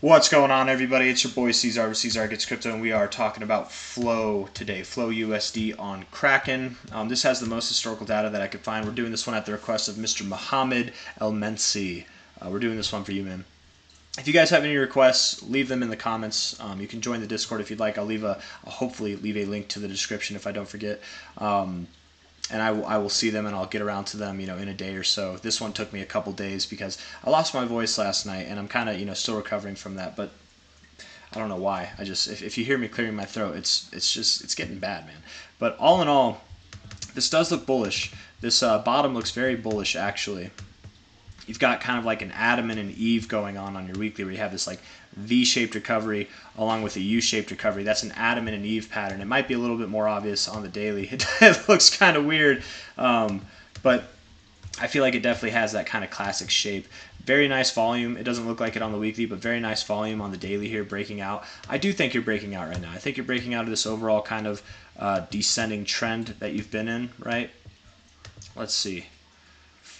What's going on, everybody? It's your boy C-Zar with C-Zar Gets Crypto, and we are talking about Flow today. Flow USD on Kraken. This has the most historical data that I could find. We're doing this one at the request of Mr. Mohammed El Mensi. We're doing this one for you, man. If you guys have any requests, leave them in the comments. You can join the Discord if you'd like. I'll hopefully leave a link to the description if I don't forget. And I will see them and I'll get around to them, in a day or so. This one took me a couple days because I lost my voice last night and I'm kind of, still recovering from that, but I don't know why. If you hear me clearing my throat, it's getting bad, man. But all in all, this does look bullish. This bottom looks very bullish, actually. You've got kind of like an Adam and an Eve going on your weekly, where you have this like V-shaped recovery along with a U-shaped recovery. That's an Adam and an Eve pattern. It might be a little bit more obvious on the daily. It looks kind of weird, but I feel like it definitely has that kind of classic shape. Very nice volume. It doesn't look like it on the weekly, but very nice volume on the daily here, breaking out. I do think you're breaking out right now. I think you're breaking out of this overall kind of descending trend that you've been in, right? Let's see.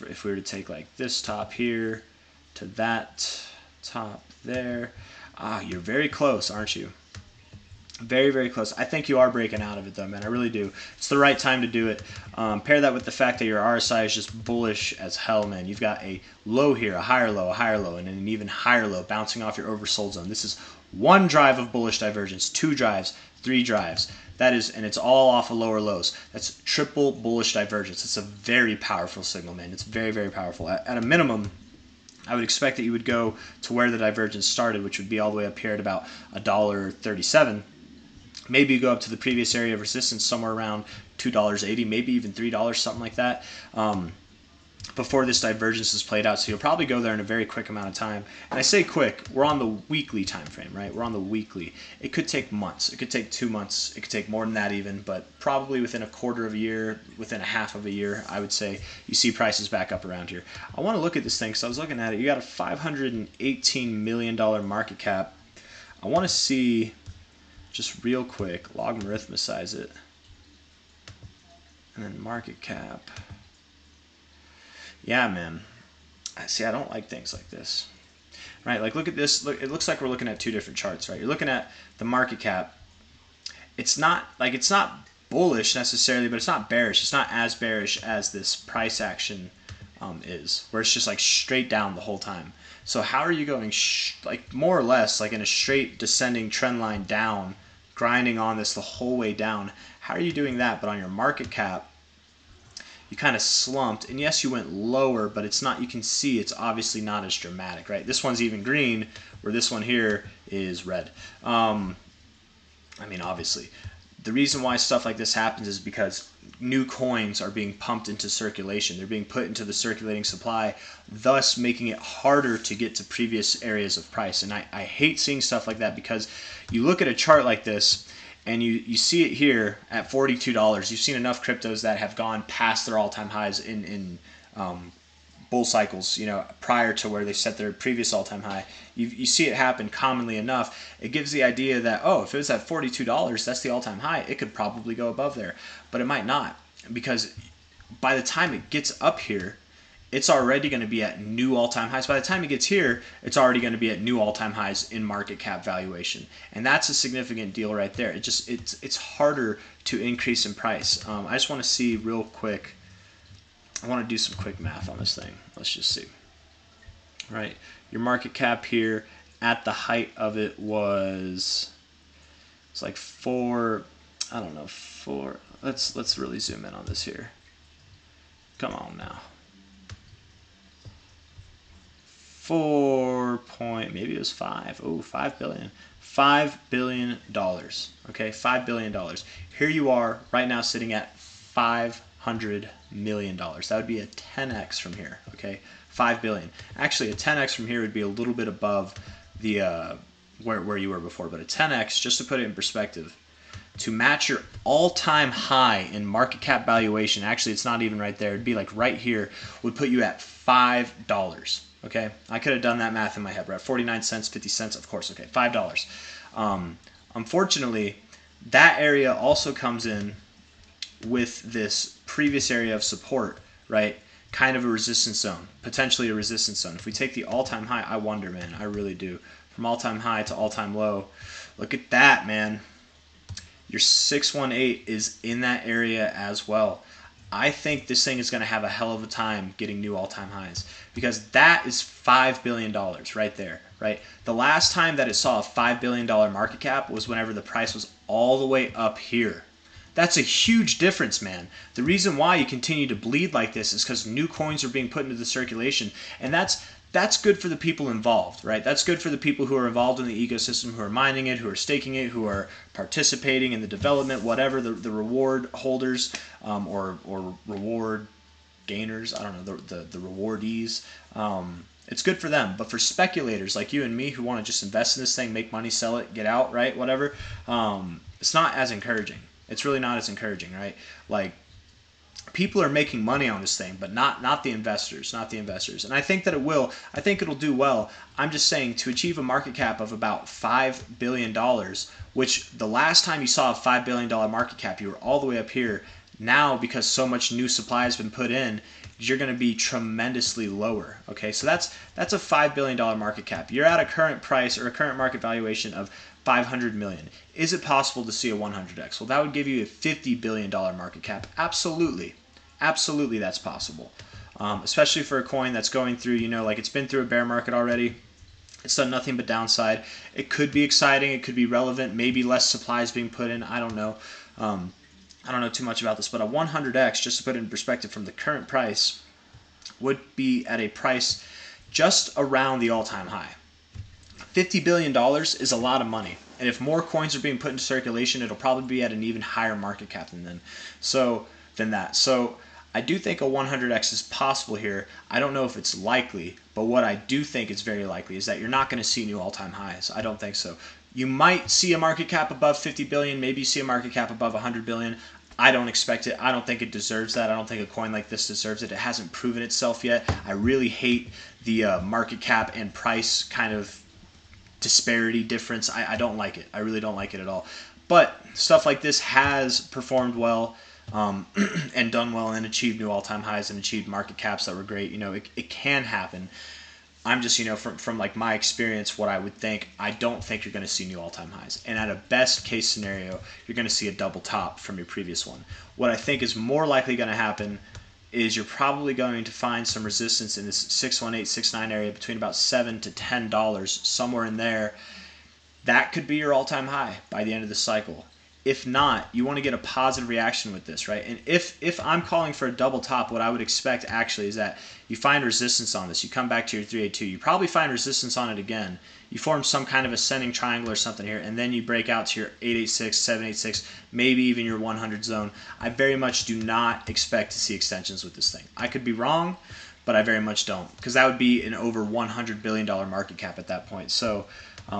If we were to take like this top here to that top there, you're very close, aren't you? Very, very close. I think you are breaking out of it, though, man. I really do. It's the right time to do it. Pair that with the fact that your RSI is just bullish as hell, man. You've got a low here, a higher low, and then an even higher low bouncing off your oversold zone. This is one drive of bullish divergence, two drives, three drives. That is, and it's all off of lower lows. That's triple bullish divergence. It's a very powerful signal, man. It's very, very powerful. At a minimum, I would expect that you would go to where the divergence started, which would be all the way up here at about $1.37. Maybe you go up to the previous area of resistance somewhere around $2.80, maybe even $3, something like that, before this divergence is played out. So you'll probably go there in a very quick amount of time. And I say quick, we're on the weekly time frame, right? We're on the weekly. It could take months. It could take 2 months. It could take more than that even, but probably within a quarter of a year, within a half of a year, I would say you see prices back up around here. I want to look at this thing because I was looking at it. You got a $518 million market cap. I want to see, just real quick, logarithmicize it. And then market cap. Yeah, man. See, I don't like things like this. Right? Like, look at this. Look, it looks like we're looking at two different charts, right? You're looking at the market cap. It's not bullish necessarily, but it's not bearish. It's not as bearish as this price action is, where it's just like straight down the whole time. So how are you going like more or less like in a straight descending trend line down, grinding on this the whole way down? How are you doing that? But on your market cap, you kind of slumped, and yes, you went lower, but it's not, you can see it's obviously not as dramatic, right? This one's even green, where this one here is red. I mean, obviously. The reason why stuff like this happens is because new coins are being pumped into circulation. They're being put into the circulating supply, thus making it harder to get to previous areas of price. And I hate seeing stuff like that, because you look at a chart like this, and you see it here at $42. You've seen enough cryptos that have gone past their all-time highs in bull cycles, prior to where they set their previous all-time high. You see it happen commonly enough. It gives the idea that, oh, if it was at $42, that's the all-time high. It could probably go above there, but it might not, because by the time it gets up here, it's already going to be at new all-time highs. By the time it gets here, it's already going to be at new all-time highs in market cap valuation, and that's a significant deal right there. It's harder to increase in price. I just want to see real quick. I want to do some quick math on this thing. Let's just see. Right, your market cap here at the height of it was, it's like four. I don't know, four. Let's really zoom in on this here. Come on now. 4 point, maybe it was 5. Oh, 5 billion. $5 billion. Okay, $5 billion. Here you are right now sitting at $500 million. That would be a 10x from here. Okay, 5 billion. Actually, a 10x from here would be a little bit above the where you were before, but a 10x, just to put it in perspective, to match your all-time high in market cap valuation, actually it's not even right there, it'd be like right here, would put you at $5. Okay, I could have done that math in my head. We're at 49 cents, 50 cents, of course. Okay, $5. Unfortunately, that area also comes in with this previous area of support, right? Kind of a resistance zone, potentially a resistance zone. If we take the all-time high, I wonder, man, I really do. from all-time high to all-time low. Look at that, man. Your 618 is in that area as well. I think this thing is going to have a hell of a time getting new all-time highs, because that is $5 billion right there, right? The last time that it saw a $5 billion market cap was whenever the price was all the way up here. That's a huge difference, man. The reason why you continue to bleed like this is because new coins are being put into the circulation, and that's good for the people involved, right? That's good for the people who are involved in the ecosystem, who are mining it, who are staking it, who are participating in the development, whatever, the reward holders or reward gainers, I don't know, the rewardees. It's good for them. But for speculators like you and me who want to just invest in this thing, make money, sell it, get out, right, whatever, it's not as encouraging. It's really not as encouraging, right? Like, people are making money on this thing, but not the investors, not the investors. And I think that it will. I think it'll do well. I'm just saying, to achieve a market cap of about $5 billion, which the last time you saw a $5 billion market cap, you were all the way up here. Now, because so much new supply has been put in, you're going to be tremendously lower. Okay, so that's a $5 billion market cap. You're at a current price or a current market valuation of 500 million. Is it possible to see a 100x? Well, that would give you a $50 billion market cap. Absolutely. Absolutely, that's possible. Especially for a coin that's going through, like it's been through a bear market already. It's done nothing but downside. It could be exciting. It could be relevant. Maybe less supply is being put in. I don't know. I don't know too much about this, but a 100x, just to put it in perspective from the current price, would be at a price just around the all-time high. $50 billion is a lot of money. And if more coins are being put into circulation, it'll probably be at an even higher market cap than that. So I do think a 100x is possible here. I don't know if it's likely, but what I do think is very likely is that you're not going to see new all-time highs. I don't think so. You might see a market cap above 50 billion, maybe see a market cap above 100 billion. I don't expect it. I don't think it deserves that. I don't think a coin like this deserves it. It hasn't proven itself yet. I really hate the market cap and price kind of disparity difference. I don't like it. I really don't like it at all. But stuff like this has performed well and done well and achieved new all-time highs and achieved market caps that were great. It can happen. I'm just, from like my experience, what I would think, I don't think you're going to see new all-time highs. And at a best case scenario, you're going to see a double top from your previous one. What I think is more likely going to happen is you're probably going to find some resistance in this 618, 69 area between about $7 to $10, somewhere in there. That could be your all-time high by the end of the cycle. If not, you want to get a positive reaction with this, right? And if I'm calling for a double top, what I would expect actually is that you find resistance on this. You come back to your 382. You probably find resistance on it again. You form some kind of ascending triangle or something here, and then you break out to your 886, 786, maybe even your 100 zone. I very much do not expect to see extensions with this thing. I could be wrong, but I very much don't, because that would be an over $100 billion market cap at that point. So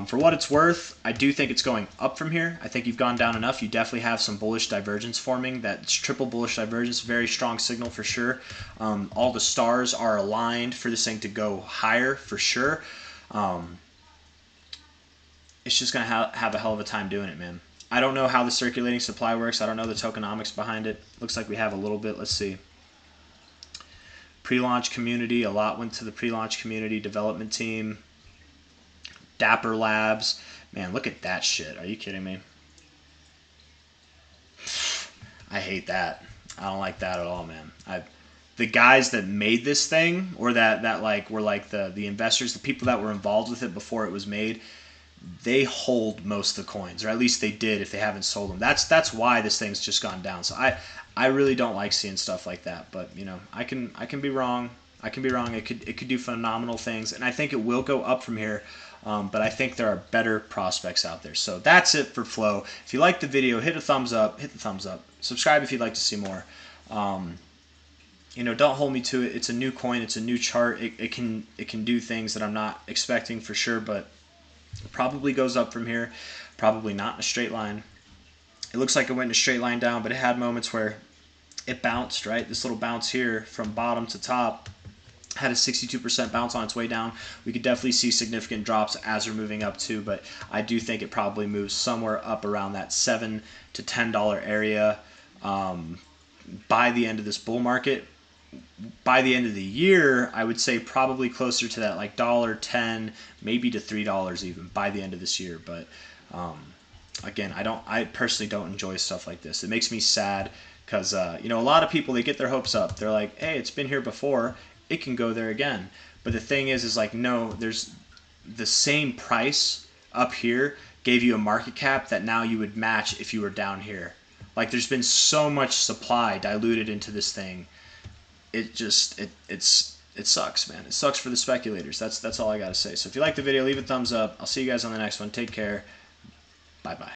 for what it's worth, I do think it's going up from here. I think you've gone down enough. You definitely have some bullish divergence forming. That's triple bullish divergence, very strong signal for sure. All the stars are aligned for this thing to go higher for sure. It's just going to have a hell of a time doing it, man. I don't know how the circulating supply works. I don't know the tokenomics behind it. Looks like we have a little bit. Let's see. Pre-launch community. A lot went to the pre-launch community development team. Dapper Labs. Man, look at that shit. Are you kidding me? I hate that. I don't like that at all, man. The guys that made this thing, or that like were like the investors, the people that were involved with it before it was made, they hold most of the coins, or at least they did if they haven't sold them. That's why this thing's just gone down. So I really don't like seeing stuff like that. But I can be wrong. I can be wrong. It could do phenomenal things, and I think it will go up from here. But I think there are better prospects out there. So that's it for Flow. If you liked the video, hit a thumbs up. Hit the thumbs up. Subscribe if you'd like to see more. Don't hold me to it. It's a new coin. It's a new chart. It can do things that I'm not expecting for sure, but it probably goes up from here. Probably not in a straight line. It looks like it went in a straight line down, but it had moments where it bounced, right? This little bounce here from bottom to top had a 62% bounce on its way down. We could definitely see significant drops as we're moving up too, but I do think it probably moves somewhere up around that $7 to $10 area by the end of this bull market. by the end of the year, I would say probably closer to that like $1.10, maybe to $3 even by the end of this year. But again, I personally don't enjoy stuff like this. It makes me sad because you know, a lot of people, they get their hopes up. They're like, hey, it's been here before, it can go there again. But the thing is like, no, there's the same price up here gave you a market cap that now you would match if you were down here. Like, there's been so much supply diluted into this thing. It sucks, man. It sucks for the speculators. That's all I gotta say. So if you like the video, leave a thumbs up. I'll see you guys on the next one. Take care. Bye bye.